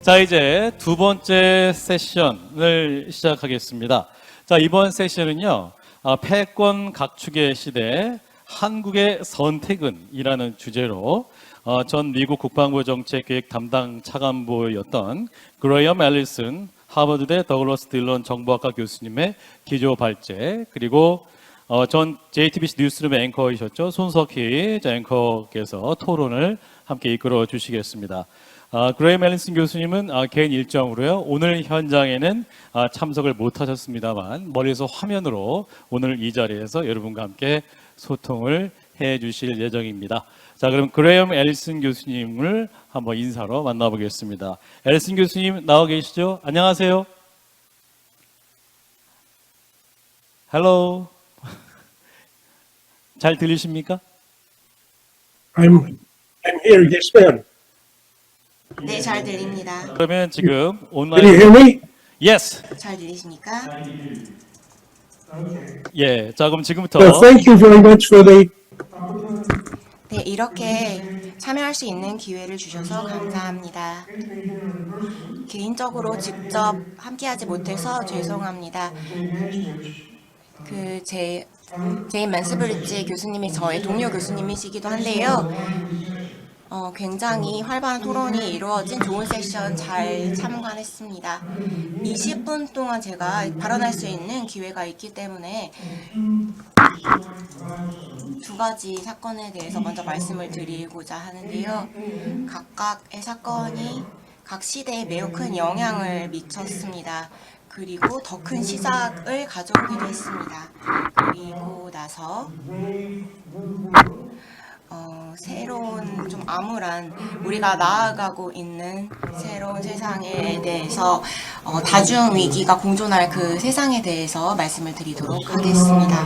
자, 이제 두 번째 세션을 시작하겠습니다. 자, 이번 세션은요, 패권 각축의 시대, 한국의 선택은 이라는 주제로 전 미국 국방부 정책기획 담당 차관보였던 그레이엄 앨리슨 하버드대 더글러스 딜런 정보학과 교수님의 기조 발제, 그리고 전 JTBC 뉴스룸의 앵커이셨죠, 손석희 앵커께서 토론을 함께 이끌어 주시겠습니다. 그레이엄 앨리슨 교수님은 개인 일정으로요, 오늘 현장에는 참석을 못하셨습니다만 멀리서 화면으로 오늘 이 자리에서 여러분과 함께 소통을 해 주실 예정입니다. 자, 그럼 그레이엄 앨리슨 교수님을 한번 인사로 만나보겠습니다. 앨리슨 교수님 나와 계시죠? 안녕하세요. Hello. 잘 들리십니까? I'm here, yes ma'am. 네, 잘 들립니다. 그러면 지금 Can you 온라인 hear me? Yes. 잘 들리십니까? 예. 자, 그럼 지금부터 Well, thank you very much for the 네, 이렇게 참여할 수 있는 기회를 주셔서 감사합니다. 개인적으로 직접 함께하지 못해서 죄송합니다. 제임 맨스브리지 교수님이 저의 동료 교수님이시기도 한데요. 굉장히 활발한 토론이 이루어진 좋은 세션 잘 참관했습니다. 20분 동안 제가 발언할 수 있는 기회가 있기 때문에 두 가지 사건에 대해서 먼저 말씀을 드리고자 하는데요. 각각의 사건이 각 시대에 매우 큰 영향을 미쳤습니다. 그리고 더 큰 시작을 가져오기도 했습니다. 그리고 나서 새로운 좀 암울한 우리가 나아가고 있는 새로운 세상에 대해서 다중 위기가 공존할 그 세상에 대해서 말씀을 드리도록 하겠습니다.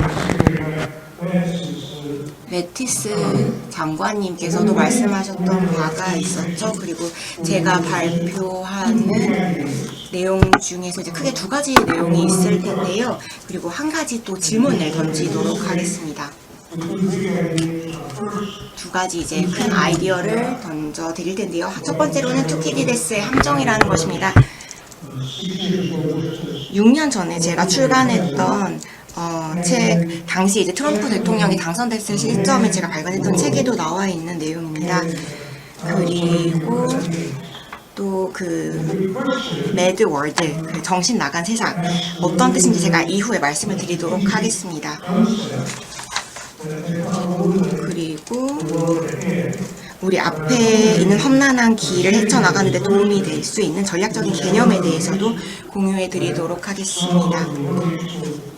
매티스 장관님께서도 말씀하셨던 바가 있었죠. 그리고 제가 발표하는 내용 중에서 이제 크게 두 가지 내용이 있을 텐데요. 그리고 한 가지 또 질문을 던지도록 하겠습니다. 두 가지 이제 큰 아이디어를 던져 드릴 텐데요. 첫 번째로는 투키디데스의 함정이라는 것입니다. 6년 전에 제가 출간했던 책, 당시 이제 트럼프 대통령이 당선됐을 시점에 제가 발간했던 책에도 나와 있는 내용입니다. 그리고 또 매드 월드, 정신 나간 세상, 어떤 뜻인지 제가 이후에 말씀을 드리도록 하겠습니다. 그리고 우리 앞에 있는 험난한 길을 헤쳐나가는 데 도움이 될 수 있는 전략적인 개념에 대해서도 공유해 드리도록 하겠습니다.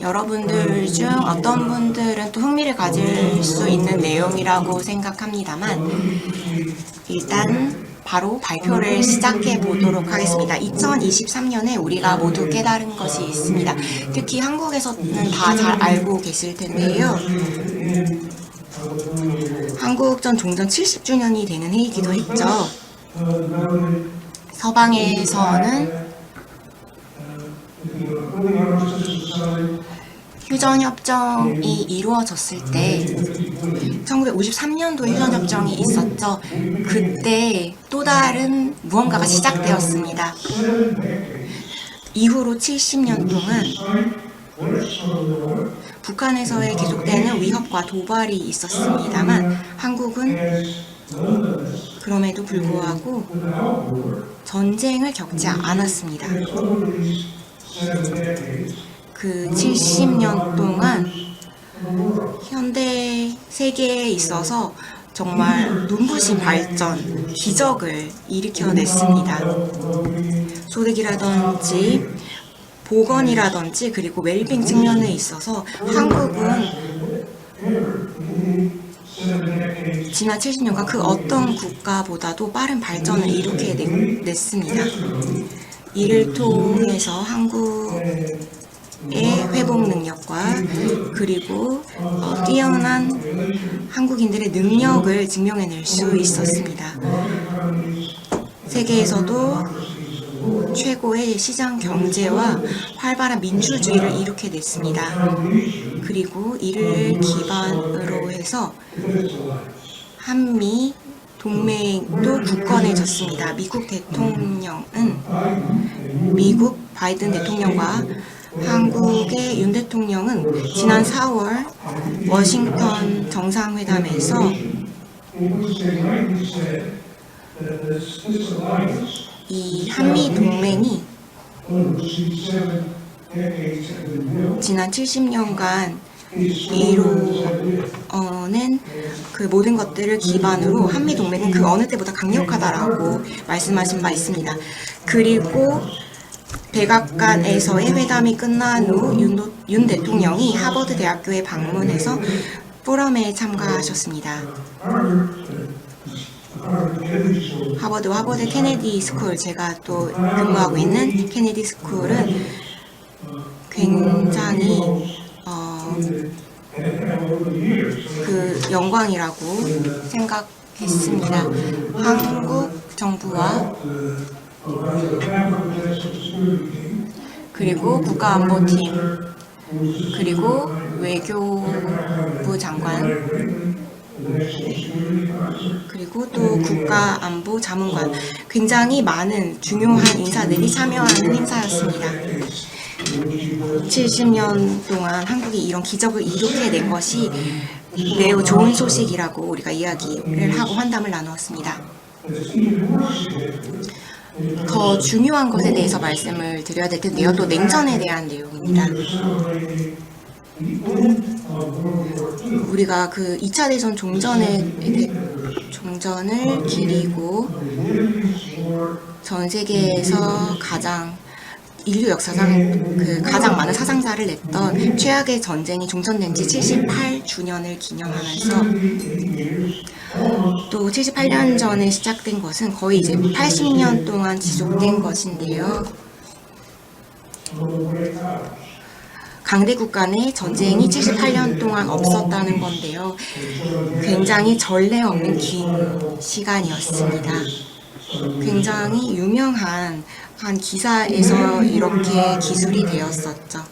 여러분들 중 어떤 분들은 또 흥미를 가질 수 있는 내용이라고 생각합니다만 일단 바로 발표를 시작해 보도록 하겠습니다. 2023년에 우리가 모두 깨달은 것이 있습니다. 특히 한국에서는 다 잘 알고 계실 텐데요. 한국전 종전 70주년이 되는 해이기도 했죠. 서방에서는 휴전협정이 이루어졌을 때 1953년도에 휴전협정이 있었죠. 그때 또 다른 무언가가 시작되었습니다. 이후로 70년 동안 북한에서의 계속되는 위협과 도발이 있었습니다만 한국은 그럼에도 불구하고 전쟁을 겪지 않았습니다. 그 70년 동안 현대 세계에 있어서 정말 눈부신 발전, 기적을 일으켜냈습니다. 소득이라든지 보건이라든지 그리고 웰빙 측면에 있어서 한국은 지난 70년간 그 어떤 국가보다도 빠른 발전을 일으켜냈습니다. 이를 통해서 한국의 회복 능력과 그리고 뛰어난 한국인들의 능력을 증명해낼 수 있었습니다. 세계에서도 최고의 시장 경제와 활발한 민주주의를 일으켜냈습니다. 그리고 이를 기반으로 해서 한미 동맹도 굳건해졌습니다. 미국 바이든 대통령과 한국의 윤 대통령은 지난 4월 워싱턴 정상회담에서 이 한미 동맹이 지난 70년간 이루어낸 그 모든 것들을 기반으로 한미 동맹은 그 어느 때보다 강력하다라고 말씀하신 바 있습니다. 그리고 백악관에서의 회담이 끝난 후 윤 대통령이 하버드 대학교에 방문해서 포럼에 참가하셨습니다. 하버드와 하버드 케네디 스쿨, 제가 또 근무하고 있는 케네디 스쿨은 굉장히 그 영광이라고 생각했습니다. 한국 정부와 그리고 국가안보팀 그리고 외교부 장관 그리고 또 국가안보 자문관, 굉장히 많은 중요한 인사들이 참여하는 행사였습니다. 70년 동안 한국이 이런 기적을 이룩해낸 것이 매우 좋은 소식이라고 우리가 이야기를 하고 환담을 나누었습니다. 더 중요한 것에 대해서 말씀을 드려야 될 텐데요. 또 냉전에 대한 내용입니다. 우리가 그 2차 대전 종전을 기리고 전 세계에서 인류 역사상 가장 많은 사상자를 냈던 최악의 전쟁이 종전된 지 78주년을 기념하면서 또 78년 전에 시작된 것은 거의 이제 80년 동안 지속된 것인데요. 강대국 간의 전쟁이 78년 동안 없었다는 건데요. 굉장히 전례 없는 긴 시간이었습니다. 굉장히 유명한 한 기사에서 이렇게 기술이 되었었죠.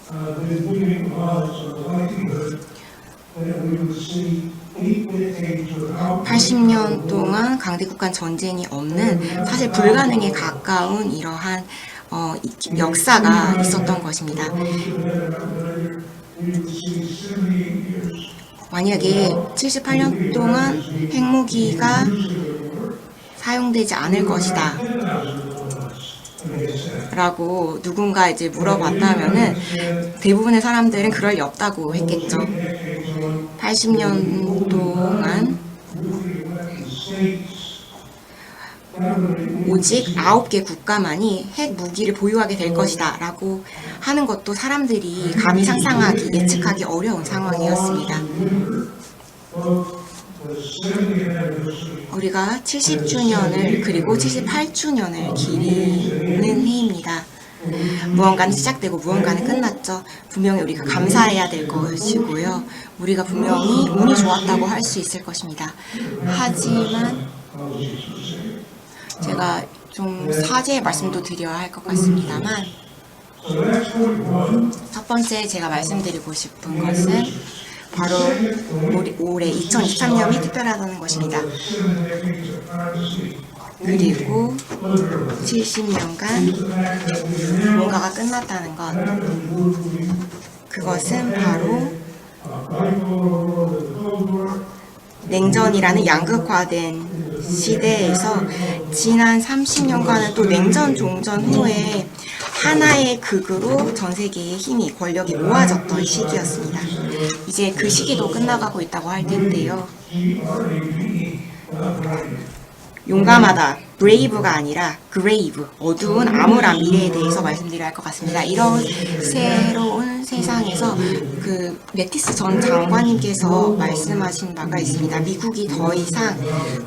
80년 동안 강대국 간 전쟁이 없는, 사실 불가능에 가까운 이러한 역사가 있었던 것입니다. 만약에 78년 동안 핵무기가 사용되지 않을 것이다 라고 누군가 이제 물어봤다면은 대부분의 사람들은 그럴 리 없다고 했겠죠. 80년 동안 오직 9개 국가만이 핵 무기를 보유하게 될 것이다 라고 하는 것도 사람들이 감히 상상하기, 예측하기 어려운 상황이었습니다. 우리가 70주년을 그리고 78주년을 기리는 해입니다. 무언가는 시작되고 무언가는 끝났죠. 분명히 우리가 감사해야 될 것이고요. 우리가 분명히 운이 좋았다고 할 수 있을 것입니다. 하지만 제가 좀 사죄의 말씀도 드려야 할 것 같습니다만, 첫 번째 제가 말씀드리고 싶은 것은 바로 올해 2023년이 특별하다는 것입니다. 그리고 70년간 뭔가가 끝났다는 것, 그것은 바로 냉전이라는 양극화된 시대에서 지난 30년간은 또 냉전 종전 후에 하나의 극으로 전 세계의 힘이, 권력이 모아졌던 시기였습니다. 이제 그 시기도 끝나가고 있다고 할 텐데요. 용감하다, 브레이브가 아니라 그레이브, 어두운 암울한 미래에 대해서 말씀드려야 할 것 같습니다. 이런 새로운 세상에서 그 매티스 전 장관님께서 말씀하신 바가 있습니다. 미국이 더 이상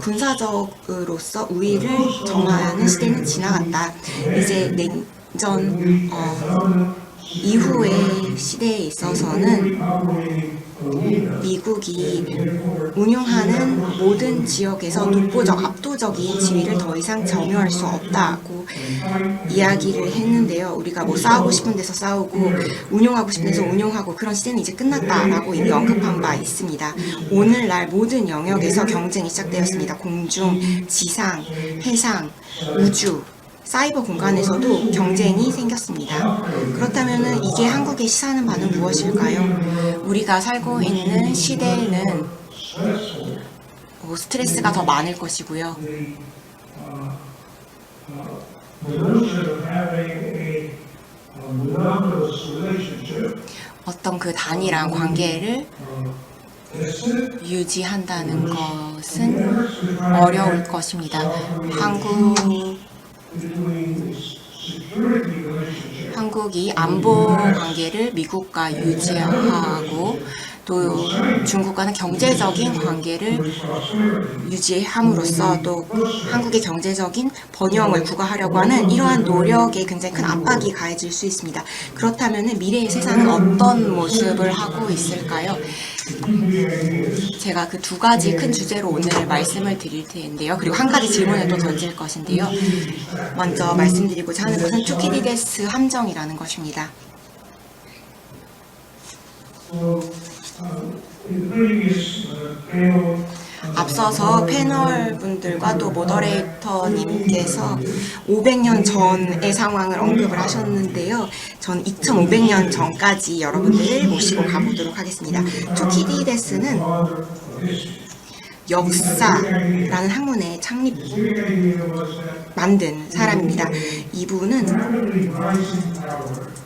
군사적으로서 우위를 점하는 시대는 지나갔다. 이제 냉전 이후의 시대에 있어서는 미국이 운용하는 모든 지역에서 독보적, 압도적 세부적인 지위를 더 이상 점유할 수 없다고 이야기를 했는데요. 우리가 뭐 싸우고 싶은 데서 싸우고 운용하고 싶은 데서 운용하고 그런 시대는 이제 끝났다라고 이미 언급한 바 있습니다. 오늘날 모든 영역에서 경쟁이 시작되었습니다. 공중, 지상, 해상, 우주, 사이버 공간에서도 경쟁이 생겼습니다. 그렇다면 이게 한국의 시사하는 바는 무엇일까요? 우리가 살고 있는 시대에는 스트레스가 더 많을 것이고요. 어떤 그 단일한 관계를 유지한다는 것은 어려울 것입니다. 한국이 안보 관계를 미국과 유지하고 또 중국과는 경제적인 관계를 유지함으로써 또 한국의 경제적인 번영을 구가하려고 하는 이러한 노력에 굉장히 큰 압박이 가해질 수 있습니다. 그렇다면 미래의 세상은 어떤 모습을 하고 있을까요? 제가 그 두 가지 큰 주제로 오늘 말씀을 드릴 텐데요. 그리고 한 가지 질문을 또 던질 것인데요. 먼저 말씀드리고자 하는 것은 투키디데스 함정이라는 것입니다. 앞서서 패널 분들과 또 모더레이터님께서 500년 전의 상황을 언급을 하셨는데요. 전 2500년 전까지 여러분들을 모시고 가보도록 하겠습니다. 투키디데스는 역사라는 학문의 만든 사람입니다. 이분은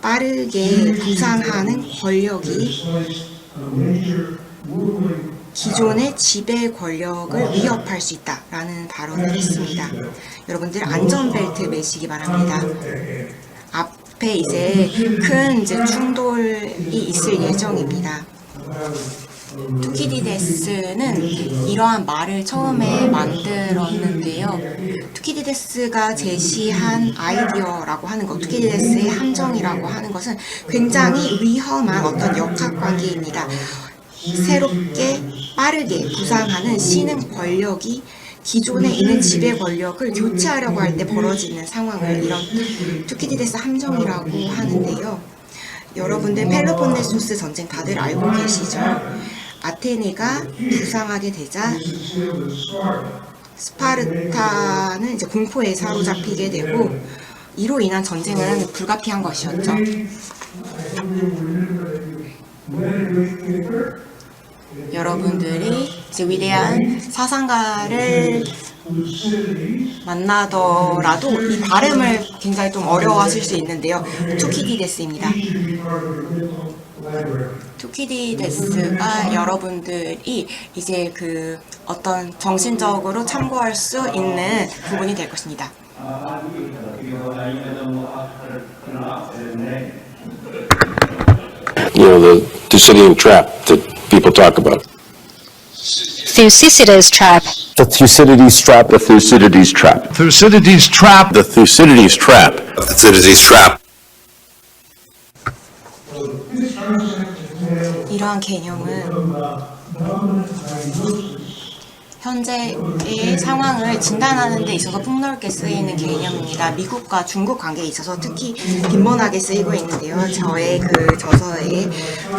빠르게 부상하는 권력이 기존의 지배 권력을 위협할 수 있다라는 발언을 했습니다. 여러분들 안전벨트 매시기 바랍니다. 앞에 이제 큰 충돌이 있을 예정입니다. 투키디데스는 이러한 말을 처음에 만들었는데요. 투키디데스가 제시한 아이디어라고 하는 것, 투키디데스의 함정이라고 하는 것은 굉장히 위험한 어떤 역학관계입니다. 새롭게 빠르게 부상하는 신흥 권력이 기존에 있는 지배 권력을 교체하려고 할 때 벌어지는 상황을 이런 투키디데스 함정이라고 하는데요. 여러분들 펠로폰네소스 전쟁 다들 알고 계시죠? 아테네가 부상하게 되자 스파르타는 이제 공포에 사로잡히게 되고 이로 인한 전쟁은 불가피한 것이었죠. 여러분들이 이제 위대한 사상가를 만나더라도 이 발음을 굉장히 좀 어려워하실 수 있는데요. 투키디데스입니다. 투키디데스가 여러분들이 이제 그 어떤 정신적으로 참고할 수 있는 부분이 될 것입니다. You know, the Thucydides trap that people talk about. Thucydides trap. The Thucydides trap. The Thucydides trap. Thucydides trap. The Thucydides trap. The Thucydides trap. 이러한 개념은 현재의 상황을 진단하는 데 있어서 폭넓게 쓰이는 개념입니다. 미국과 중국 관계에 있어서 특히 빈번하게 쓰이고 있는데요. 저의 그 저서에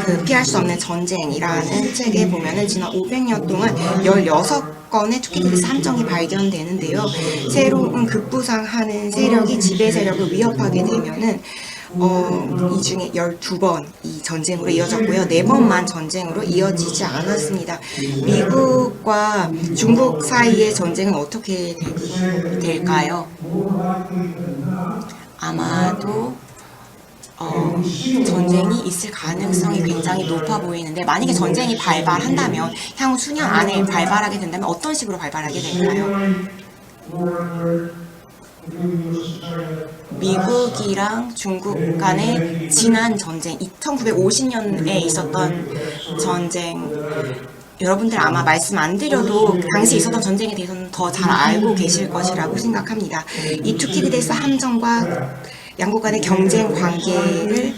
그 피할 수 없는 전쟁이라는 책에 보면은 지난 500년 동안 16건의 투키디데스 함정이 발견되는데요. 새로운 급부상하는 세력이 지배 세력을 위협하게 되면은 이 중에 12번 이 전쟁으로 이어졌고요. 4번만 전쟁으로 이어지지 않았습니다. 미국과 중국 사이의 전쟁은 어떻게 될까요? 아마도 전쟁이 있을 가능성이 굉장히 높아 보이는데 만약에 전쟁이 발발한다면 향후 수년 안에 발발하게 된다면 어떤 식으로 발발하게 될까요? 미국이랑 중국 간의 지난 전쟁, 1950년에 있었던 전쟁, 여러분들 아마 말씀 안 드려도 당시 있었던 전쟁에 대해서는 더 잘 알고 계실 것이라고 생각합니다. 이 투키디데스 함정과 양국 간의 경쟁 관계를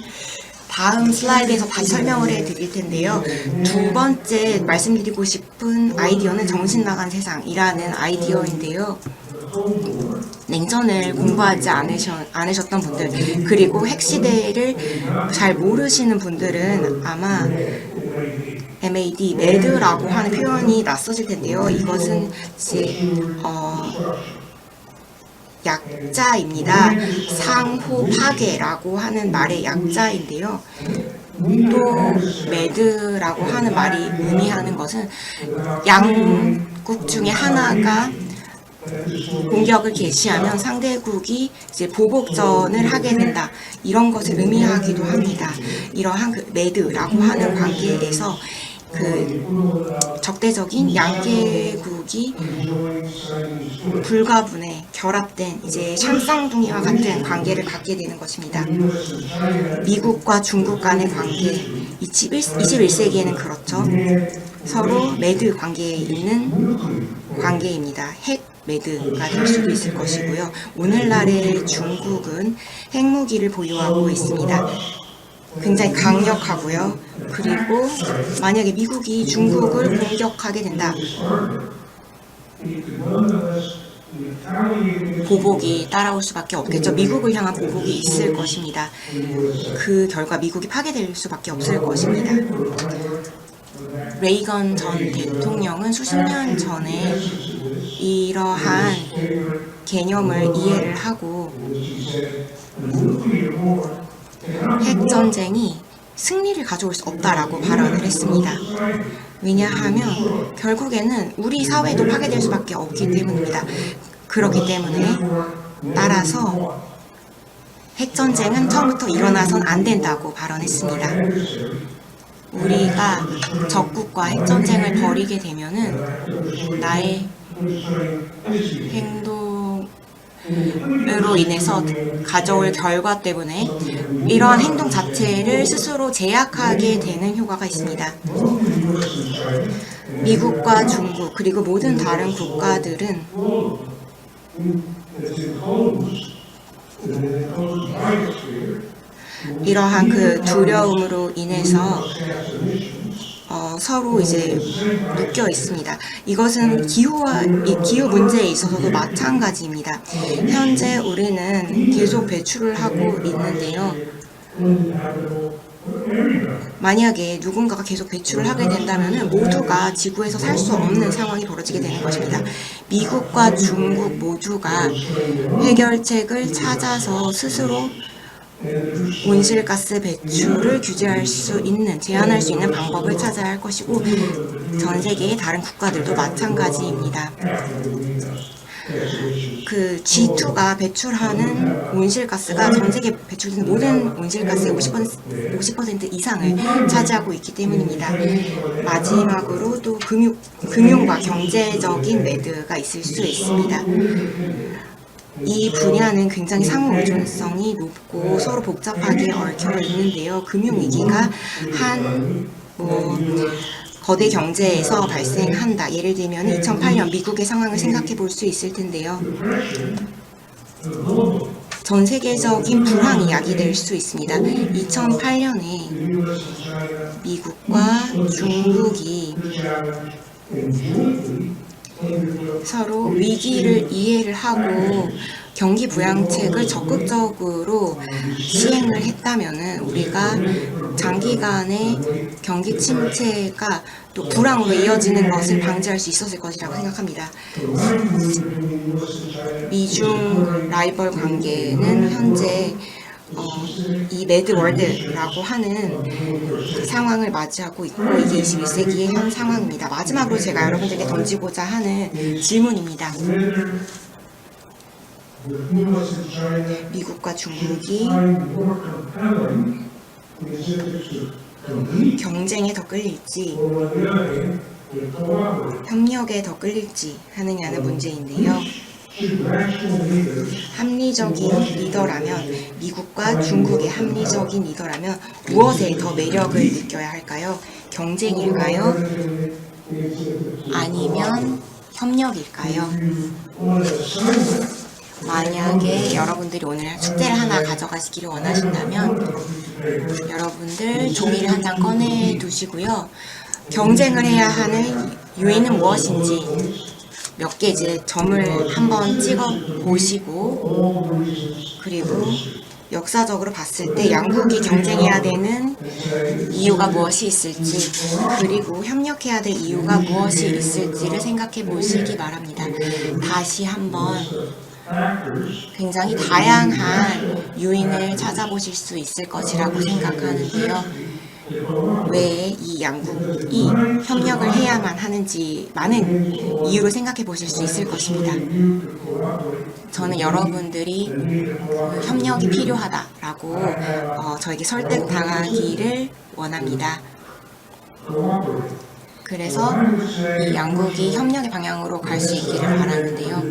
다음 슬라이드에서 다시 설명을 해드릴 텐데요. 두 번째 말씀드리고 싶은 아이디어는 정신 나간 세상이라는 아이디어인데요. 냉전을 공부하지 않으셨던 분들, 그리고 핵시대를 잘 모르시는 분들은 아마 MAD, 매드라고 하는 표현이 낯서실 텐데요. 이것은 이제 약자입니다. 상호 파괴라고 하는 말의 약자인데요. 또 매드라고 하는 말이 의미하는 것은 양국 중에 하나가 공격을 개시하면 상대국이 이제 보복전을 하게 된다. 이런 것을 의미하기도 합니다. 이러한 그 매드라고 하는 관계에서 그 적대적인 양계국이 불가분에 결합된 이제 쌍쌍둥이와 같은 관계를 갖게 되는 것입니다. 미국과 중국 간의 관계, 21세기에는 그렇죠. 서로 매드 관계에 있는 관계입니다. 핵 매드가 될 수도 있을 것이고요. 오늘날의 중국은 핵무기를 보유하고 있습니다. 굉장히 강력하고요. 그리고 만약에 미국이 중국을 공격하게 된다. 보복이 따라올 수밖에 없겠죠. 미국을 향한 보복이 있을 것입니다. 그 결과 미국이 파괴될 수밖에 없을 것입니다. 레이건 전 대통령은 수십 년 전에 이러한 개념을 이해를 하고 핵전쟁이 승리를 가져올 수 없다라고 발언을 했습니다. 왜냐하면 결국에는 우리 사회도 파괴될 수밖에 없기 때문입니다. 그렇기 때문에 따라서 핵전쟁은 처음부터 일어나선 안 된다고 발언했습니다. 우리가 적국과 핵전쟁을 벌이게 되면은 나의 행동으로 인해서 가져올 결과 때문에 이러한 행동 자체를 스스로 제약하게 되는 효과가 있습니다. 미국과 중국 그리고 모든 다른 국가들은 이러한 그 두려움으로 인해서 서로 이제 묶여 있습니다. 이것은 기후 문제에 있어서도 마찬가지입니다. 현재 우리는 계속 배출을 하고 있는데요. 만약에 누군가가 계속 배출을 하게 된다면 모두가 지구에서 살 수 없는 상황이 벌어지게 되는 것입니다. 미국과 중국 모두가 해결책을 찾아서 스스로 온실가스 배출을 규제할 수 있는, 제한할 수 있는 방법을 찾아야 할 것이고 전 세계의 다른 국가들도 마찬가지입니다. 그 G2가 배출하는 온실가스가 전 세계 배출되는 모든 온실가스의 50% 이상을 차지하고 있기 때문입니다. 마지막으로 또 금융과 경제적인 매드가 있을 수 있습니다. 이 분야는 굉장히 상호 의존성이 높고 서로 복잡하게 얽혀 있는데요. 금융위기가 거대 경제에서 발생한다. 예를 들면 2008년 미국의 상황을 생각해 볼 수 있을 텐데요. 전 세계적인 불황이 야기될 수 있습니다. 2008년에 미국과 중국이 서로 위기를 이해를 하고 경기 부양책을 적극적으로 시행을 했다면은 우리가 장기간의 경기 침체가 또 불황으로 이어지는 것을 방지할 수 있었을 것이라고 생각합니다. 미중 라이벌 관계는 현재 이 매드월드라고 하는 상황을 맞이하고 있고 이게 21세기의 현 상황입니다. 마지막으로 제가 여러분들께 던지고자 하는 질문입니다. 미국과 중국이 경쟁에 더 끌릴지 협력에 더 끌릴지 하느냐는 문제인데요. 합리적인 리더라면, 미국과 중국의 합리적인 리더라면 무엇에 더 매력을 느껴야 할까요? 경쟁일까요? 아니면 협력일까요? 만약에 여러분들이 오늘 숙제를 하나 가져가시기를 원하신다면 여러분들 종이를 한 장 꺼내 두시고요. 경쟁을 해야 하는 요인은 무엇인지 몇 개 이제 점을 한번 찍어 보시고, 그리고 역사적으로 봤을 때 양국이 경쟁해야 되는 이유가 무엇이 있을지, 그리고 협력해야 될 이유가 무엇이 있을지를 생각해 보시기 바랍니다. 다시 한번 굉장히 다양한 요인을 찾아보실 수 있을 것이라고 생각하는데요. 왜 이 양국이 협력을 해야만 하는지 많은 이유를 생각해 보실 수 있을 것입니다. 저는 여러분들이 그 협력이 필요하다라고 저에게 설득당하기를 원합니다. 그래서 이 양국이 협력의 방향으로 갈 수 있기를 바라는데요.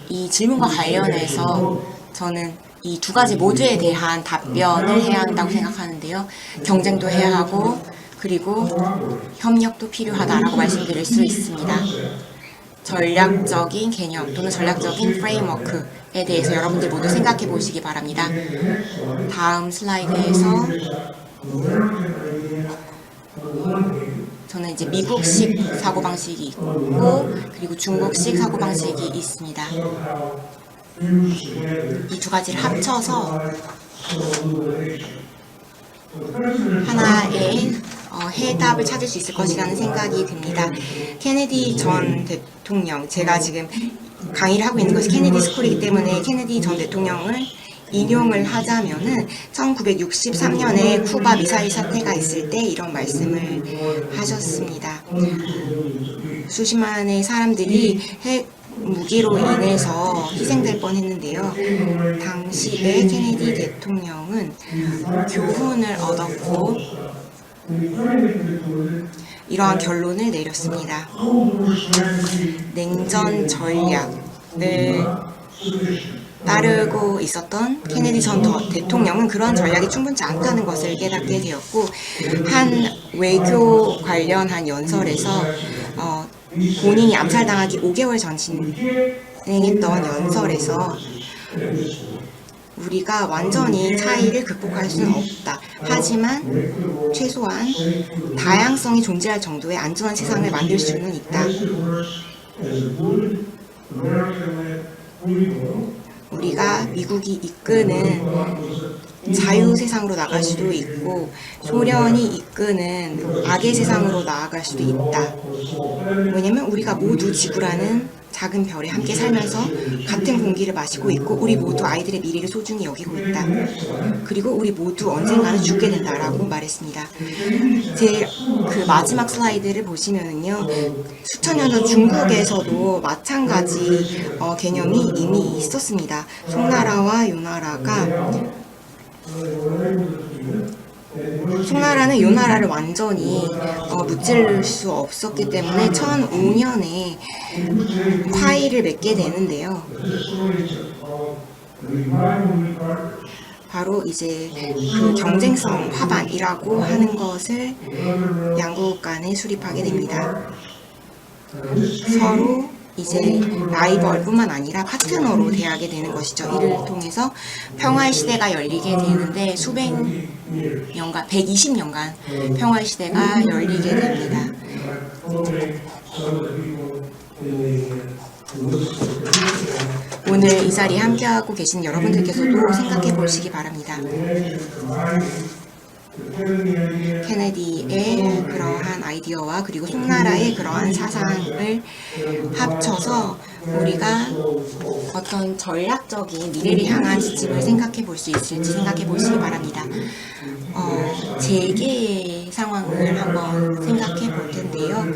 이 질문과 관련해서 저는 이 두 가지 모두에 대한 답변을 해야 한다고 생각하는데요. 경쟁도 해야 하고 그리고 협력도 필요하다라고 말씀드릴 수 있습니다. 전략적인 개념 또는 전략적인 프레임워크에 대해서 여러분들 모두 생각해 보시기 바랍니다. 다음 슬라이드에서 저는 이제 미국식 사고방식이 있고 그리고 중국식 사고방식이 있습니다. 이 두 가지를 합쳐서 하나의 해답을 찾을 수 있을 것이라는 생각이 듭니다. 케네디 전 대통령, 제가 지금 강의를 하고 있는 것이 케네디 스쿨이기 때문에 케네디 전 대통령을 인용을 하자면은 1963년에 쿠바 미사일 사태가 있을 때 이런 말씀을 하셨습니다. 수십만의 사람들이 핵 무기로 인해서 희생될 뻔했는데요. 당시의 케네디 대통령은 교훈을 얻었고 이러한 결론을 내렸습니다. 냉전 전략을 따르고 있었던 케네디 전 대통령은 그러한 전략이 충분치 않다는 것을 깨닫게 되었고, 한 외교 관련한 연설에서 본인이 암살당하기 5개월 전 진행했던 연설에서 우리가 완전히 차이를 극복할 수는 없다. 하지만 최소한 다양성이 존재할 정도의 안전한 세상을 만들 수는 있다. 우리가 미국이 이끄는 자유 세상으로 나갈 수도 있고 소련이 이끄는 악의 세상으로 나아갈 수도 있다. 왜냐면 우리가 모두 지구라는 작은 별에 함께 살면서 같은 공기를 마시고 있고 우리 모두 아이들의 미래를 소중히 여기고 있다. 그리고 우리 모두 언젠가는 죽게 된다라고 말했습니다. 제 그 마지막 슬라이드를 보시면은요, 수천 년 전 중국에서도 마찬가지 개념이 이미 있었습니다. 송나라와 요나라가 송나라는 요나라를 완전히 무찌를 수 없었기 때문에 1005년에 화의를 맺게 되는데요. 바로 이제 그 경쟁성 화반이라고 하는 것을 양국 간에 수립하게 됩니다. 서로 이제 라이벌뿐만 아니라 파트너로 대하게 되는 것이죠. 이를 통해서 평화의 시대가 열리게 되는데 수백 년간, 120년간 평화의 시대가 열리게 됩니다. 오늘 이 자리에 함께하고 계신 여러분들께서도 생각해 보시기 바랍니다. 케네디의 그러한 아이디어와 그리고 송나라의 그러한 사상을 합쳐서 우리가 어떤 전략적인 미래를 향한 지침을 생각해 볼 수 있을지 생각해 보시기 바랍니다. 재계 상황을 한번 생각해 볼 텐데요.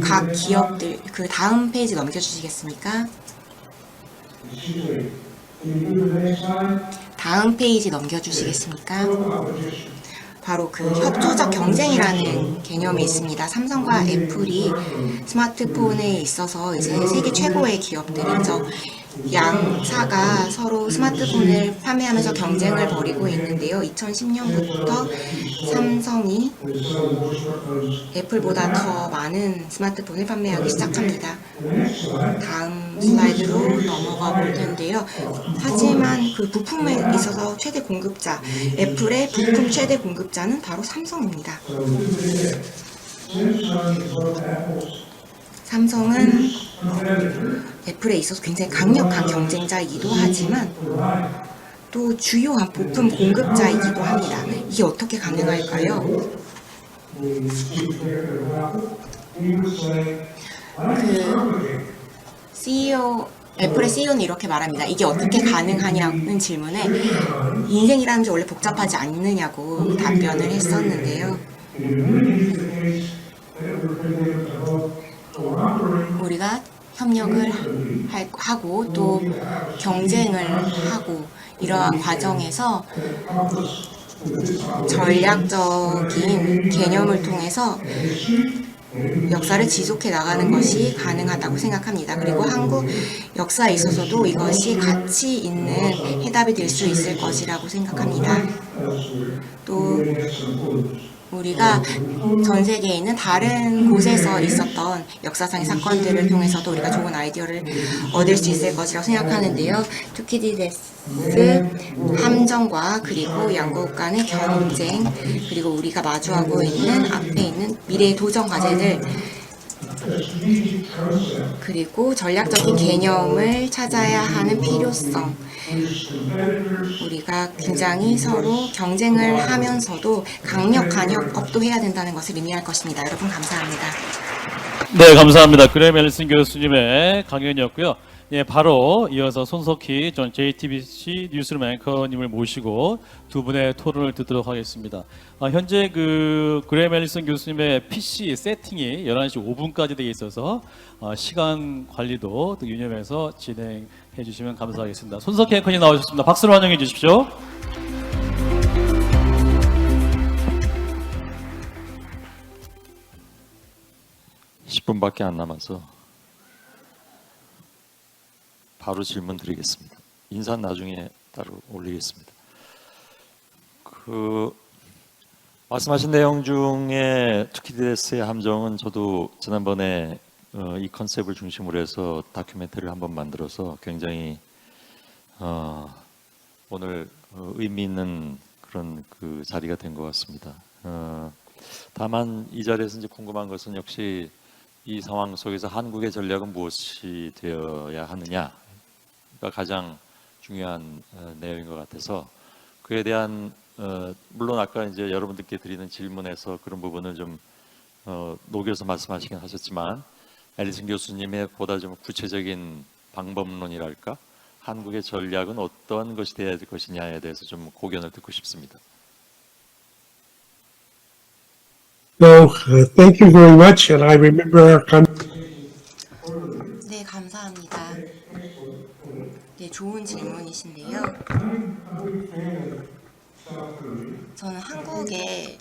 각 기업들, 그 다음 페이지 넘겨주시겠습니까? 다음 페이지 넘겨주시겠습니까? 바로 그 협조적 경쟁이라는 개념이 있습니다. 삼성과 애플이 스마트폰에 있어서 이제 세계 최고의 기업들이죠. 양사가 서로 스마트폰을 판매하면서 경쟁을 벌이고 있는데요. 2010년부터 삼성이 애플보다 더 많은 스마트폰을 판매하기 시작합니다. 다음 슬라이드로 넘어가 볼 텐데요. 하지만 그 부품에 있어서 최대 공급자, 애플의 부품 최대 공급자는 바로 삼성입니다. 삼성은 애플에 있어서 굉장히 강력한 경쟁자이기도 하지만 또 주요한 부품 공급자이기도 합니다. 이게 어떻게 가능할까요? 애플의 CEO는 이렇게 말합니다. 이게 어떻게 가능하냐는 질문에 인생이라는 게 원래 복잡하지 않느냐고 답변을 했었는데요. 우리가 협력을 하고 또 경쟁을 하고 이러한 과정에서 전략적인 개념을 통해서 역사를 지속해 나가는 것이 가능하다고 생각합니다. 그리고 한국 역사에 있어서도 이것이 가치 있는 해답이 될 수 있을 것이라고 생각합니다. 또 우리가 전 세계에 있는 다른 곳에서 있었던 역사상의 사건들을 통해서도 우리가 좋은 아이디어를 얻을 수 있을 것이라고 생각하는데요. 투키디데스 함정과 그리고 양국 간의 경쟁, 그리고 우리가 마주하고 있는 앞에 있는 미래의 도전 과제들, 그리고 전략적인 개념을 찾아야 하는 필요성, 우리가 굉장히 서로 경쟁을 하면서도 강력한 협업도 해야 된다는 것을 의미할 것입니다. 여러분 감사합니다. 네, 감사합니다. 그레임 앨리슨 교수님의 강연이었고요. 예, 바로 이어서 손석희 전 JTBC 뉴스룸 앵커님을 모시고 두 분의 토론을 듣도록 하겠습니다. 현재 그 그레임 앨리슨 교수님의 PC 세팅이 11시 5분까지 되어 있어서 시간 관리도 유념해서 진행해 주시면 감사하겠습니다. 손석희 앵커님 나오셨습니다. 박수로 환영해 주십시오. (10분밖에) 안 남아서 바로 질문 드리겠습니다. 인사는 나중에 따로 올리겠습니다. 말씀하신 내용 중에 투키디데스의 함정은 저도 지난번에 이 컨셉을 중심으로 해서 다큐멘터리를 한번 만들어서 굉장히 오늘 의미 있는 그런 그 자리가 된 것 같습니다. 다만 이 자리에서 이제 궁금한 것은 역시 이 상황 속에서 한국의 전략은 무엇이 되어야 하느냐가 가장 중요한 내용인 것 같아서 그에 대한 물론 아까 이제 여러분들께 드리는 질문에서 그런 부분을 좀 녹여서 말씀하시긴 하셨지만 앨리슨 교수님의 보다 좀 구체적인 방법론이랄까 한국의 전략은 어떤 것이 되어야 될 것이냐에 대해서 좀 고견을 듣고 싶습니다. No, thank you very much, and I remember our 네, 감사합니다. 네, 좋은 질문이신데요. 저는 한국의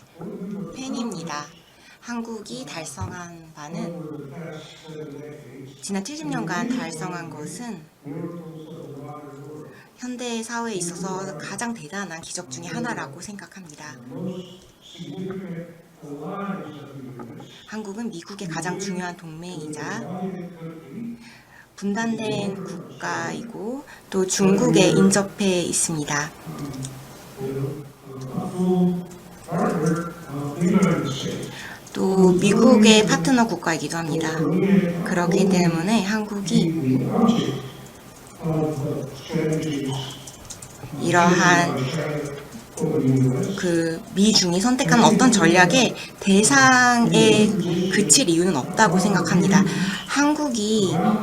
팬입니다. 한국이 달성한 바는 지난 70년간 달성한 것은 현대 사회에 있어서 가장 대단한 기적 중에 하나라고 생각합니다. 한국은 미국의 가장 중요한 동맹이자 분단된 국가이고 또 중국에 인접해 있습니다. 또 미국의 파트너 국가이기도 합니다. 그렇기 때문에 한국이 이러한 그 미중이 선택한 어떤 전략의 대상에 그칠 이유는 없다고 생각합니다. 한국은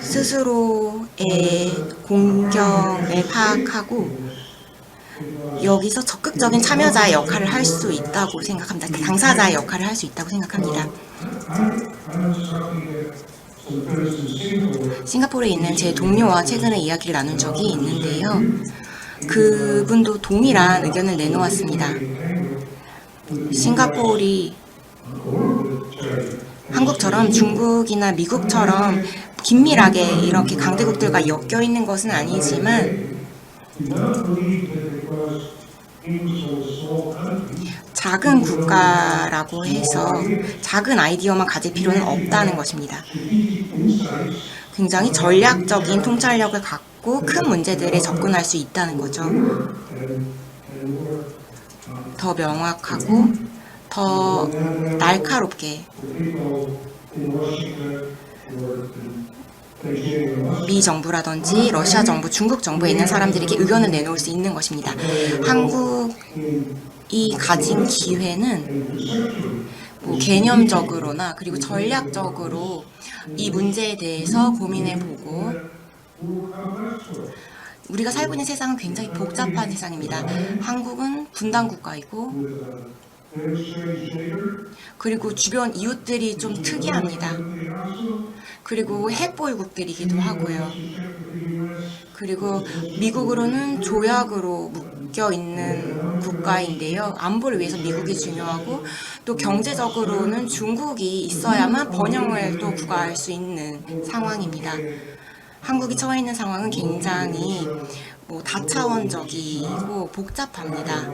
스스로의 공격을 파악하고 여기서 적극적인 참여자의 역할을 할 수 있다고 생각합니다. 당사자의 역할을 할 수 있다고 생각합니다. 싱가포르에 있는 제 동료와 최근에 이야기를 나눈 적이 있는데요. 그분도 동일한 의견을 내놓았습니다. 싱가포르이 한국처럼 중국이나 미국처럼 긴밀하게 이렇게 강대국들과 엮여 있는 것은 아니지만 작은 국가라고 해서 작은 아이디어만 가질 필요는 없다는 것입니다. 굉장히 전략적인 통찰력을 갖고 큰 문제들에 접근할 수 있다는 거죠. 더 명확하고 더 날카롭게 미 정부라든지 러시아 정부, 중국 정부에 있는 사람들에게 의견을 내놓을 수 있는 것입니다. 한국이 가진 기회는 뭐 개념적으로나 그리고 전략적으로 이 문제에 대해서 고민해보고 우리가 살고 있는 세상은 굉장히 복잡한 세상입니다. 한국은 분단 국가이고 그리고 주변 이웃들이 좀 특이합니다. 그리고 핵보유국들이기도 하고요. 그리고 미국으로는 조약으로 묶여 있는 국가인데요. 안보를 위해서 미국이 중요하고 또 경제적으로는 중국이 있어야만 번영을 또 구가할 수 있는 상황입니다. 한국이 처해 있는 상황은 굉장히 다차원적이고 복잡합니다.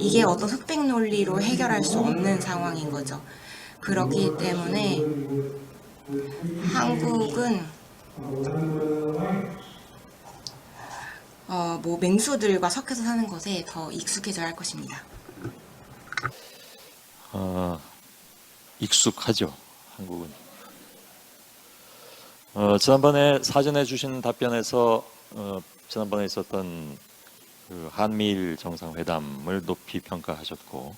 이게 어떤 흑백 논리로 해결할 수 없는 상황인 거죠. 그렇기 때문에 한국은 맹수들과 섞여서 사는 것에 더 익숙해져야 할 것입니다. 익숙하죠, 한국은. 지난번에 사전에 주신 답변에서 지난번에 있었던 그 한미일 정상회담을 높이 평가하셨고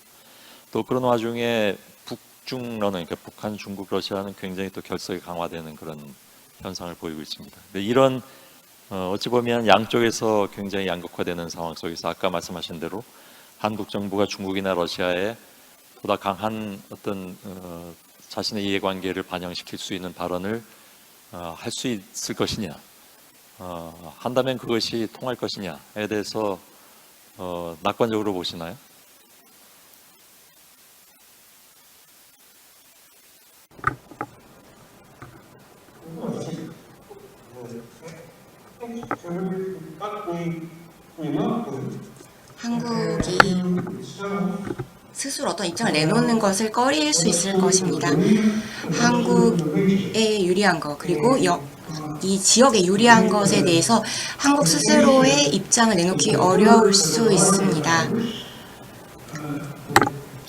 또 그런 와중에 북중러는 그러니까 북한, 중국, 러시아는 굉장히 또 결석이 강화되는 그런 현상을 보이고 있습니다. 근데 이런 어찌 보면 양쪽에서 굉장히 양극화되는 상황 속에서 아까 말씀하신 대로 한국 정부가 중국이나 러시아에 보다 강한 어떤 자신의 이해관계를 반영시킬 수 있는 발언을 할 수 있을 것이냐, 한다면 그것이 통할 것이냐에 대해서 낙관적으로 보시나요? 한국이 스스로 어떤 입장을 내놓는 것을 꺼릴 수 있을 것입니다. 한국에 유리한 것 그리고 이 지역에 유리한 것에 대해서 한국 스스로의 입장을 내놓기 어려울 수 있습니다.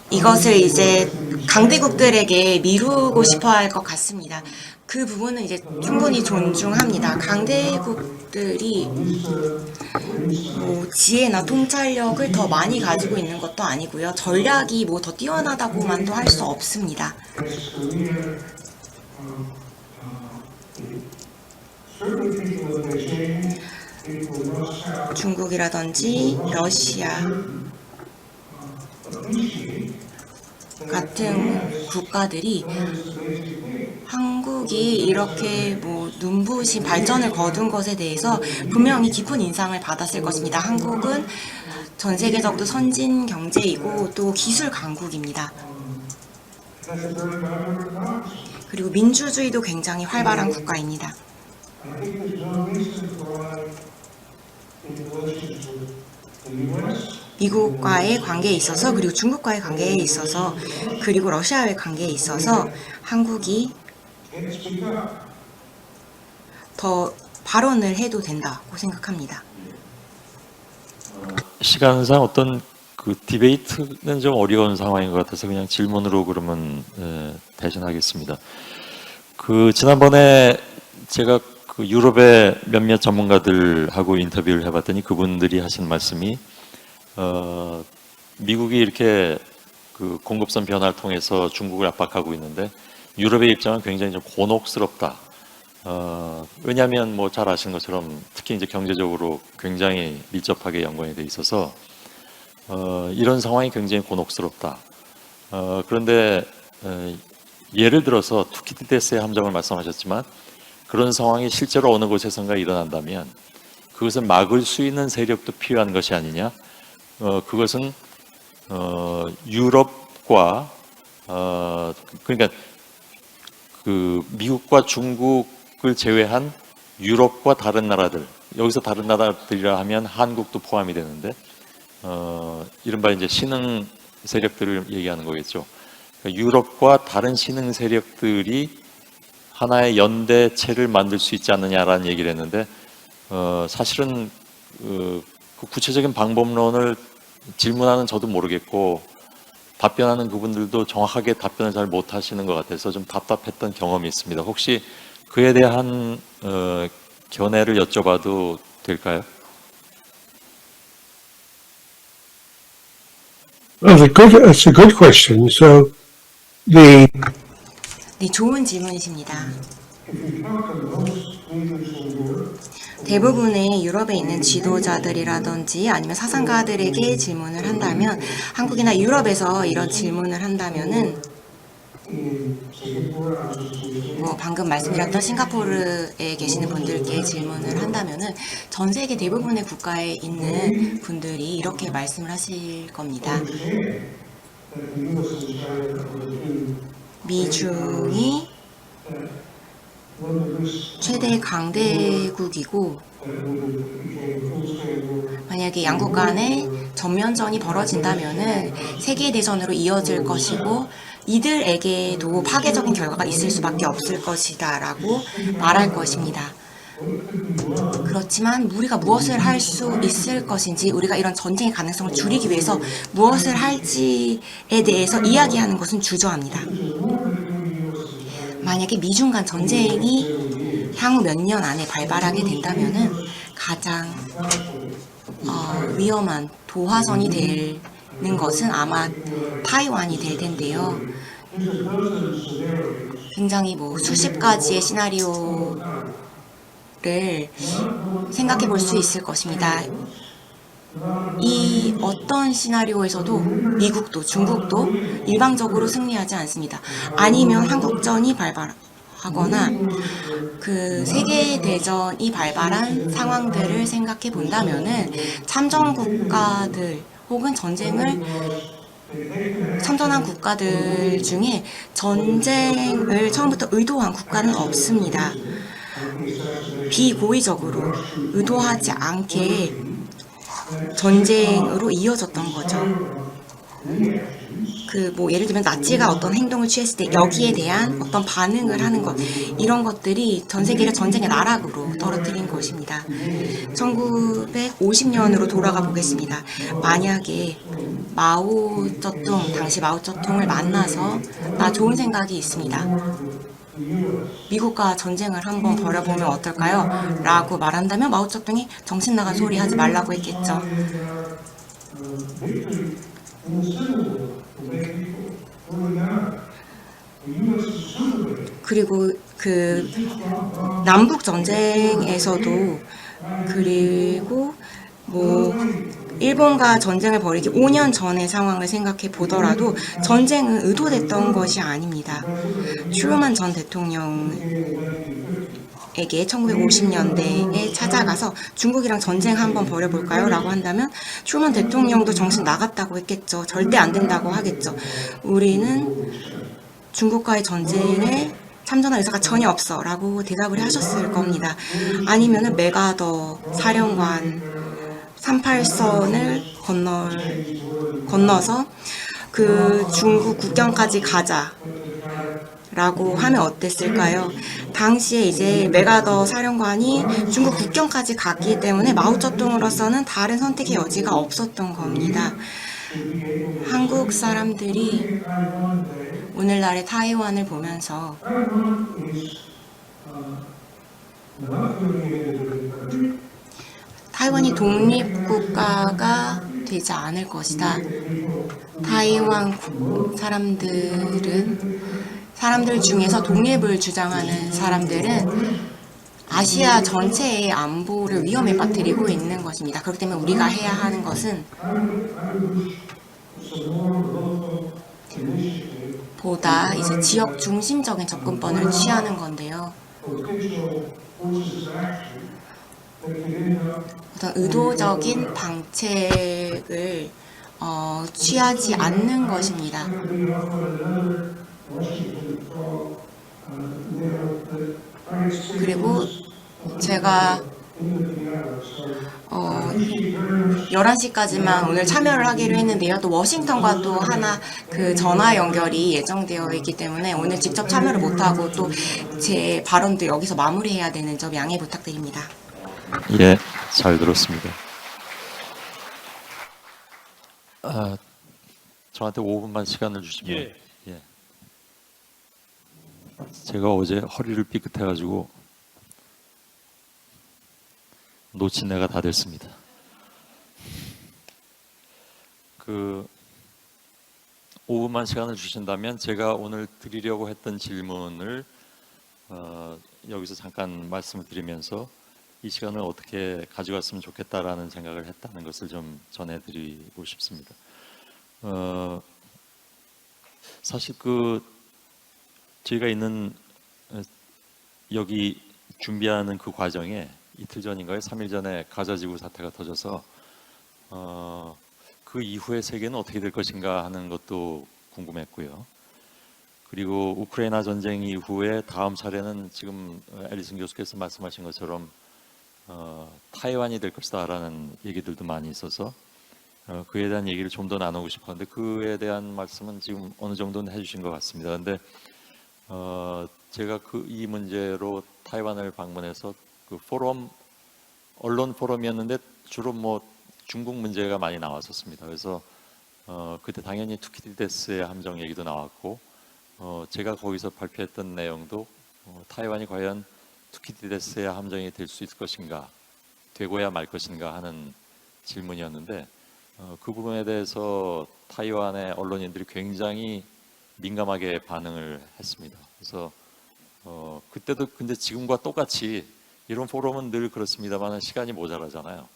이것을 이제 강대국들에게 미루고 싶어 할 것 같습니다. 그 부분은 이제 충분히 존중합니다. 강대국들이 지혜나 통찰력을 더 많이 가지고 있는 것도 아니고요. 전략이 더 뛰어나다고만도 할 수 없습니다. 중국이라든지 러시아 같은 국가들이 한국이 이렇게 눈부신 발전을 거둔 것에 대해서 분명히 깊은 인상을 받았을 것입니다. 한국은 전 세계적으로 선진 경제이고 또 기술 강국입니다. 그리고 민주주의도 굉장히 활발한 국가입니다. 미국과의 관계에 있어서 그리고 중국과의 관계에 있어서 그리고 러시아와의 관계에 있어서 한국이 더 발언을 해도 된다고 생각합니다. 시간상 어떤 그 디베이트는 좀 어려운 상황인 것 같아서 그냥 질문으로 그러면 대신하겠습니다. 그 지난번에 제가 그 유럽의 몇몇 전문가들하고 인터뷰를 해봤더니 그분들이 하신 말씀이 미국이 이렇게 그 공급선 변화를 통해서 중국을 압박하고 있는데 유럽의 입장은 굉장히 좀 곤혹스럽다. 왜냐하면 잘 아시는 것처럼 특히 이제 경제적으로 굉장히 밀접하게 연관이 돼 있어서 이런 상황이 굉장히 곤혹스럽다. 그런데 예를 들어서 투키디데스의 함정을 말씀하셨지만 그런 상황이 실제로 어느 곳에선가 일어난다면 그것을 막을 수 있는 세력도 필요한 것이 아니냐. 그것은 유럽과 그러니까 그 미국과 중국을 제외한 유럽과 다른 나라들, 여기서 다른 나라들이라 하면 한국도 포함이 되는데 이른바 이제 신흥 세력들을 얘기하는 거겠죠. 그러니까 유럽과 다른 신흥 세력들이 하나의 연대체를 만들 수 있지 않느냐라는 얘기를 했는데 사실은 그 구체적인 방법론을 질문하는 저도 모르겠고 답변하는 그분들도 정확하게 답변을 잘 못하시는 것 같아서 좀 답답했던 경험이 있습니다. 혹시 그에 대한 견해를 여쭤봐도 될까요? Well, that's a good question. So the 네, 좋은 질문이십니다. 대부분의 유럽에 있는 지도자들이라든지 아니면 사상가들에게 질문을 한다면 한국이나 유럽에서 이런 질문을 한다면은 방금 말씀드렸던 싱가포르에 계시는 분들께 질문을 한다면은 전 세계 대부분의 국가에 있는 분들이 이렇게 말씀을 하실 겁니다. 미중이 최대 강대국이고 만약에 양국 간에 전면전이 벌어진다면은 세계대전으로 이어질 것이고 이들에게도 파괴적인 결과가 있을 수밖에 없을 것이다 라고 말할 것입니다. 그렇지만 우리가 무엇을 할 수 있을 것인지 우리가 이런 전쟁의 가능성을 줄이기 위해서 무엇을 할지에 대해서 이야기하는 것은 주저합니다. 만약에 미중 간 전쟁이 향후 몇 년 안에 발발하게 된다면은 가장 위험한 도화선이 되는 것은 아마 타이완이 될 텐데요. 굉장히 수십 가지의 시나리오를 생각해 볼 수 있을 것입니다. 이 어떤 시나리오에서도 미국도 중국도 일방적으로 승리하지 않습니다. 아니면 한국전이 발발하거나 그 세계대전이 발발한 상황들을 생각해 본다면은 참전 국가들 혹은 전쟁을 참전한 국가들 중에 전쟁을 처음부터 의도한 국가는 없습니다. 비고의적으로 의도하지 않게 전쟁으로 이어졌던 거죠. 예를 들면 나치가 어떤 행동을 취했을 때 여기에 대한 어떤 반응을 하는 것, 이런 것들이 전 세계를 전쟁의 나락으로 떨어뜨린 것입니다. 1950년으로 돌아가 보겠습니다. 만약에 당시 마오쩌둥을 만나서 나 좋은 생각이 있습니다. 미국과 전쟁을 한번 벌여보면 어떨까요? 라고 말한다면 마오쩌둥이 정신 나간 소리 하지 말라고 했겠죠. 그리고 그 남북 전쟁에서도 그리고 일본과 전쟁을 벌이기 5년 전의 상황을 생각해 보더라도 전쟁은 의도됐던 것이 아닙니다. 트루먼 전 대통령에게 1950년대에 찾아가서 중국이랑 전쟁 한번 벌여볼까요? 라고 한다면 트루먼 대통령도 정신 나갔다고 했겠죠. 절대 안 된다고 하겠죠. 우리는 중국과의 전쟁에 참전할 의사가 전혀 없어 라고 대답을 하셨을 겁니다. 아니면은 메가더 사령관 38선을 건너서 그 중국 국경까지 가자 라고 하면 어땠을까요? 당시에 이제 메가더 사령관이 중국 국경까지 갔기 때문에 마오쩌둥으로서는 다른 선택의 여지가 없었던 겁니다. 한국 사람들이 오늘날의 타이완을 보면서 타이완이 독립국가가 되지 않을 것이다. 타이완 사람들 중에서 독립을 주장하는 사람들은 아시아 전체의 안보를 위험에 빠뜨리고 있는 것입니다. 그렇기 때문에 우리가 해야 하는 것은 보다 이제 지역 중심적인 접근법을 취하는 건데요. 어떤 의도적인 방책을 취하지 않는 것입니다. 그리고 제가 11시까지만 오늘 참여를 하기로 했는데요. 또 워싱턴과 또 하나 그 전화 연결이 예정되어 있기 때문에 오늘 직접 참여를 못하고 또 제 발언도 여기서 마무리해야 되는 점 양해 부탁드립니다. 예, 잘 들었습니다. 저한테 5분만 시간을 주시면. 예. 제가 어제 허리를 삐끗해가지고 놓친 애가 다 됐습니다. 5분만 시간을 주신다면 제가 오늘 드리려고 했던 질문을 여기서 잠깐 말씀을 드리면서 이 시간을 어떻게 가져갔으면 좋겠다라는 생각을 했다는 것을 좀 전해드리고 싶습니다. 사실 저희가 있는 여기 준비하는 그 과정에 이틀 전인가요? 3일 전에 가자지구 사태가 터져서 그 이후의 세계는 어떻게 될 것인가 하는 것도 궁금했고요. 그리고 우크라이나 전쟁 이후에 다음 차례는 지금 앨리슨 교수께서 말씀하신 것처럼 타이완이 될 것이다라는 얘기들도 많이 있어서 그에 대한 얘기를 좀 더 나누고 싶었는데 그에 대한 말씀은 지금 어느 정도는 해주신 것 같습니다. 그런데 제가 이 문제로 타이완을 방문해서 그 언론 포럼이었는데 주로 중국 문제가 많이 나왔었습니다. 그래서 그때 당연히 투키디데스의 함정 얘기도 나왔고 제가 거기서 발표했던 내용도 타이완이 과연 투키디데스의 함정이 될 수 있을 것인가, 되고야 말 것인가 하는 질문이었는데 그 부분에 대해서 타이완의 언론인들이 굉장히 민감하게 반응을 했습니다. 그래서 그때도 근데 지금과 똑같이 이런 포럼은 늘 그렇습니다만 시간이 모자라잖아요.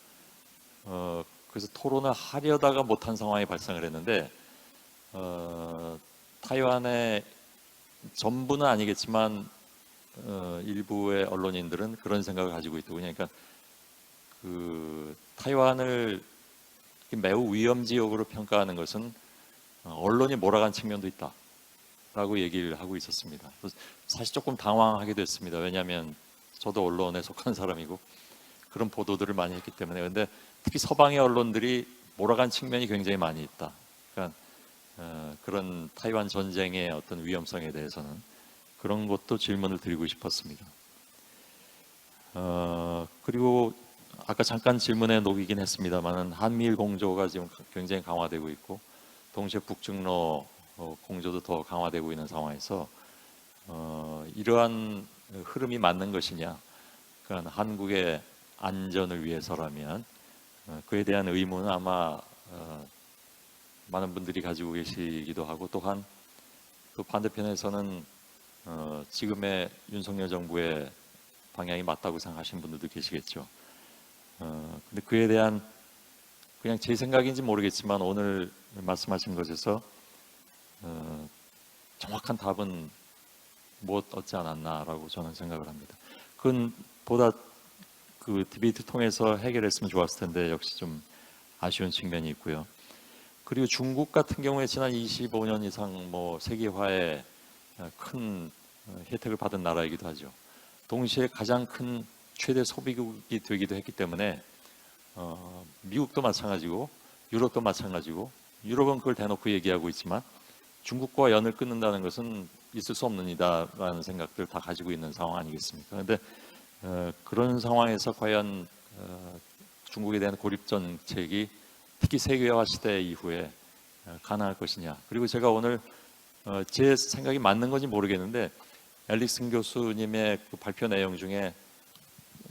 그래서 토론을 하려다가 못한 상황이 발생을 했는데 타이완의 전부는 아니겠지만 일부의 언론인들은 그런 생각을 가지고 있더군요. 그러니까 타이완을 매우 위험 지역으로 평가하는 것은 언론이 몰아간 측면도 있다라고 얘기를 하고 있었습니다. 사실 조금 당황하게 됐습니다. 왜냐하면 저도 언론에 속한 사람이고 그런 보도들을 많이 했기 때문에. 그런데 특히 서방의 언론들이 몰아간 측면이 굉장히 많이 있다. 그러니까 그런 타이완 전쟁의 어떤 위험성에 대해서는 그런 것도 질문을 드리고 싶었습니다. 그리고 아까 잠깐 질문에 녹이긴 했습니다만 한미일 공조가 지금 굉장히 강화되고 있고 동시에 북중러 공조도 더 강화되고 있는 상황에서 이러한 흐름이 맞는 것이냐, 그러니까 한국의 안전을 위해서라면 그에 대한 의무는 아마 많은 분들이 가지고 계시기도 하고 또한 또 반대편에서는 지금의 윤석열 정부의 방향이 맞다고 생각하시는 분들도 계시겠죠. 근데 그에 대한 그냥 제 생각인지 모르겠지만 오늘 말씀하신 것에서 정확한 답은 못 얻지 않았나라고 저는 생각을 합니다. 그건 보다 디베이트 통해서 해결했으면 좋았을 텐데 역시 좀 아쉬운 측면이 있고요. 그리고 중국 같은 경우에 지난 25년 이상 세계화에 큰 혜택을 받은 나라이기도 하죠. 동시에 가장 큰 최대 소비국이 되기도 했기 때문에 미국도 마찬가지고 유럽도 마찬가지고 유럽은 그걸 대놓고 얘기하고 있지만 중국과 연을 끊는다는 것은 있을 수 없는 일이다라는 생각들 다 가지고 있는 상황 아니겠습니까? 그런데 그런 상황에서 과연 중국에 대한 고립 정책이 특히 세계화 시대 이후에 가능할 것이냐. 그리고 제가 오늘 제 생각이 맞는 건지 모르겠는데 앨리슨 교수님의 그 발표 내용 중에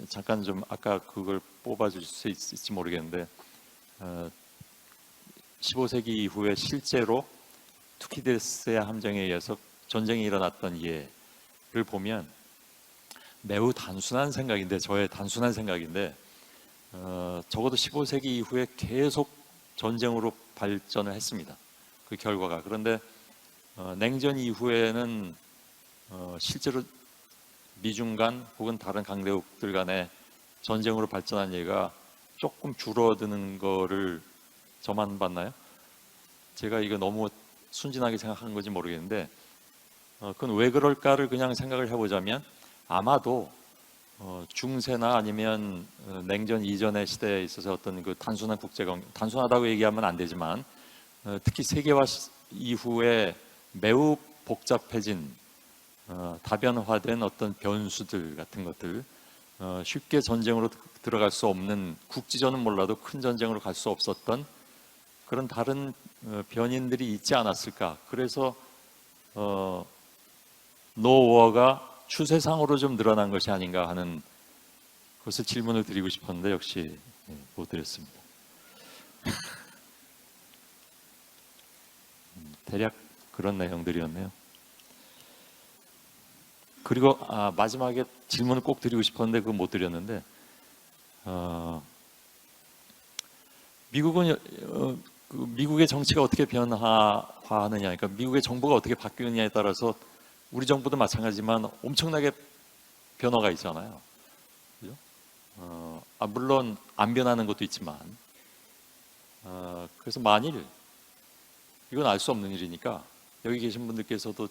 잠깐 좀 아까 그걸 뽑아줄 수 있을지 모르겠는데 15세기 이후에 실제로 투키디데스의 함정에 의해서 전쟁이 일어났던 예를 보면 매우 단순한 생각인데 저의 단순한 생각인데 적어도 15세기 이후에 계속 전쟁으로 발전을 했습니다. 그 결과가. 그런데 냉전 이후에는 실제로 미중 간 혹은 다른 강대국들 간의 전쟁으로 발전한 예가 조금 줄어드는 거를 저만 봤나요? 제가 이거 너무 순진하게 생각한 건지 모르겠는데 그건 왜 그럴까를 그냥 생각을 해보자면 아마도 중세나 아니면 냉전 이전의 시대에 있어서 어떤 그 단순한 단순하다고 얘기하면 안 되지만 특히 세계화 이후에 매우 복잡해진 다변화된 어떤 변수들 같은 것들, 쉽게 전쟁으로 들어갈 수 없는, 국지전은 몰라도 큰 전쟁으로 갈 수 없었던 그런 다른 변인들이 있지 않았을까. 그래서 노워가 추세상으로 좀 늘어난 것이 아닌가 하는 것을 질문을 드리고 싶었는데 역시 못 드렸습니다. 대략 그런 내용들이었네요. 그리고 마지막에 질문을 꼭 드리고 싶었는데 그거 못 드렸는데 미국은 미국의 정치가 어떻게 변화하느냐, 그러니까 미국의 정부가 어떻게 바뀌느냐에 따라서 우리 정부도 마찬가지지만 엄청나게 변화가 있잖아요. 그죠? 물론 안 변하는 것도 있지만 그래서 만일 이건 알 수 없는 일이니까 여기 계신 분들께서도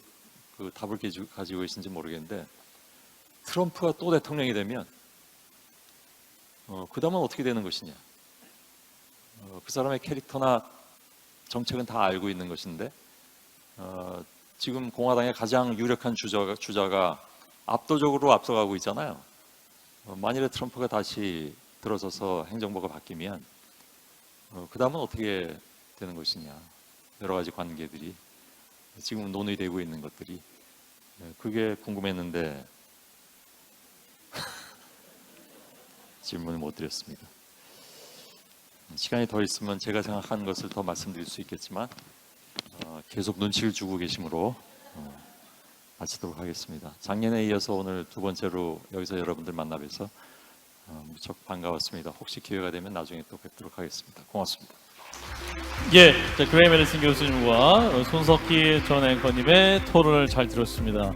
그 답을 가지고 계신지 모르겠는데 트럼프가 또 대통령이 되면 그 다음은 어떻게 되는 것이냐. 그 사람의 캐릭터나 정책은 다 알고 있는 것인데 지금 공화당의 가장 유력한 주자가 압도적으로 앞서가고 있잖아요. 만일에 트럼프가 다시 들어서서 행정부가 바뀌면 그 다음은 어떻게 되는 것이냐. 여러 가지 관계들이 지금 논의되고 있는 것들이 그게 궁금했는데 질문을 못 드렸습니다. 시간이 더 있으면 제가 생각하는 것을 더 말씀드릴 수 있겠지만 계속 눈치를 주고 계심으로 마치도록 하겠습니다. 작년에 이어서 오늘 두 번째로 여기서 여러분들 만나 뵈서 무척 반가웠습니다. 혹시 기회가 되면 나중에 또 뵙도록 하겠습니다. 고맙습니다. 예, 자, 그레이 메리슨 교수님과 손석희 전 앵커님의 토론을 잘 들었습니다.